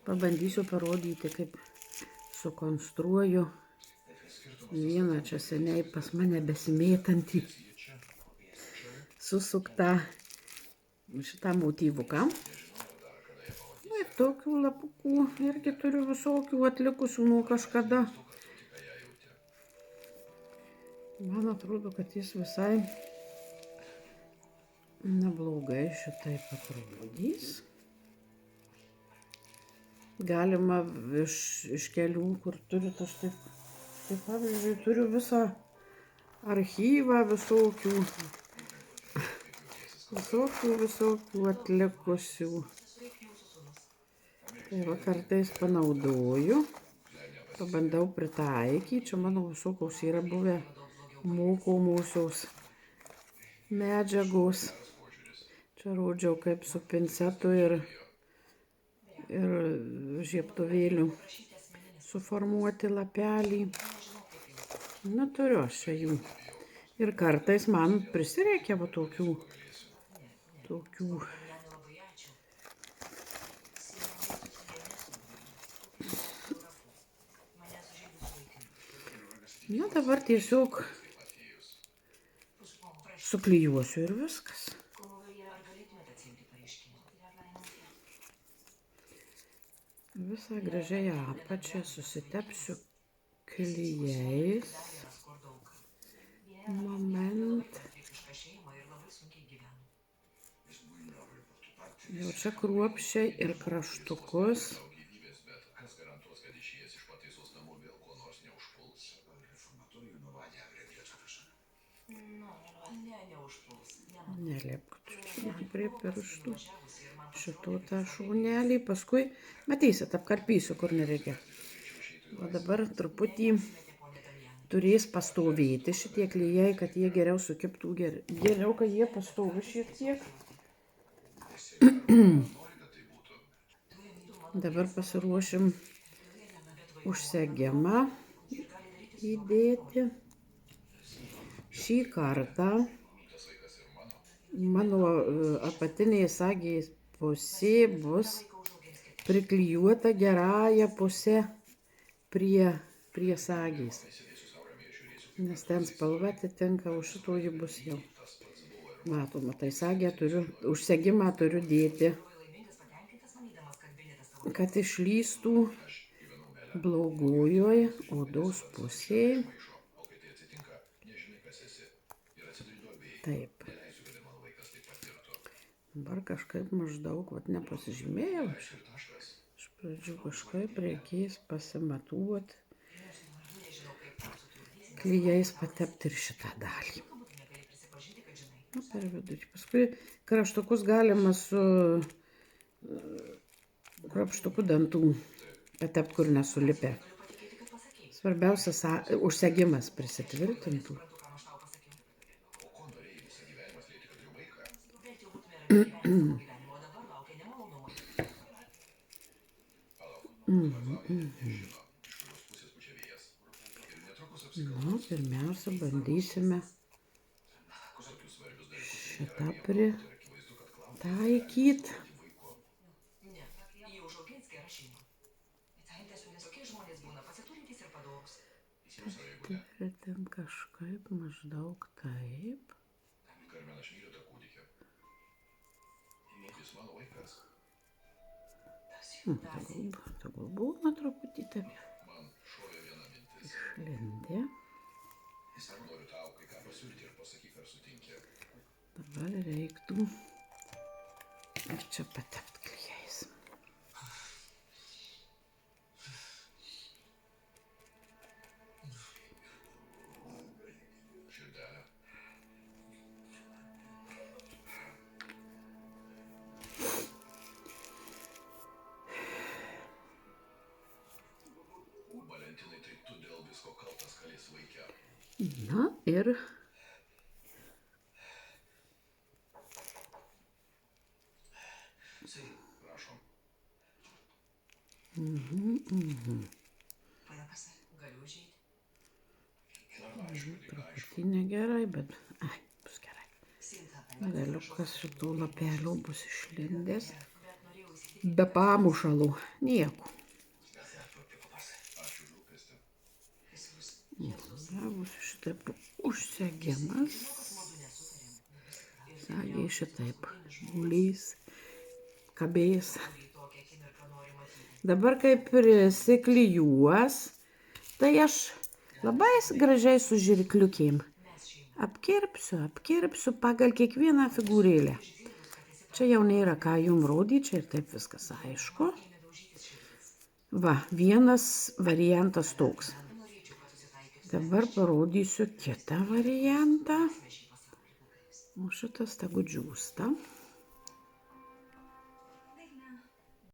Pabandysiu parodyti, kaip sukonstruoju vieną čia seniai pas mane besimėtantį susuktą šitą motyvuką. Ir tokių lapukų irgi turiu visokių atlikusių nuo kažkada. Man atrodo, kad jis visai neblogai šitaip atrodys. Galima iš kelių, kur turit, aš taip pavyzdžiui, turiu visą archyvą visokių atlikusių. Tai va kartais panaudoju, pabandau pritaikyti. Čia mano visokios yra buvę mokomosios medžiagos. Čia rodžiau, kaip su pincetu ir žiebtuvėliu suformuoti lapelį. Nu, turiu aš čia jų. Ir kartais man prisireikia va tokių. Na, dabar tiesiog suklijuosiu ir viskas. Visą gražiai apačią susitepsiu klijais. Moment. Jau čia kruopščiai ir kraštukus. Nelipk prie pirštų šito tą šaunelį. Paskui, matysit, apkarpysiu, kur nereikia. O dabar truputį turės pastovėti šitie klijai, kad jie geriau sukiptų. Geriau, kad jie pastovi šiek tiek. Dabar pasiruošim užsegimą įdėti. Šį kartą mano apatinės sagės pusė bus priklijuota gerąja pusė prie sagės. Nes ten spalva atitinka, už šito ji bus jau matoma. Tai sagę užsegimą turiu dėti, kad išlįstų blogojoj odos pusėje. Taip. Dabar kažkaip maždaug, nepasižymėjau. Iš pradžių kažkaip reikės pasimatuoti, klijais patepti ir šitą dalį. Nu, per vidurį. Paskui kraštukus galima su krapštuku dantų patepti, kur nesulipę. Svarbiausia, užsegimas prisitvirtintų. Nu, pirmiausia, bandysime šitą pritaikyti. Ten kažkaip maždaug taip. Tegul būna truputį taip išlindė. Dabar reiktų ir čia patepti klijais. Na ir truputį negerai, bet bus gerai. Galiukas šitų lapelių bus išlindęs. Be pamušalų. Nieko. Bus šitaip užsegimas. Sakė šitaip. Gulys. Kabės. Dabar kaip prisiklijuos, tai aš labai gražiai su žirkliukėm apkirpsiu pagal kiekvieną figūrėlę. Čia jau nėra ką jum rodyti, čia ir taip viskas aišku. Va, vienas variantas toks. Dabar parodysiu kitą variantą. O šitas tegu džiūsta.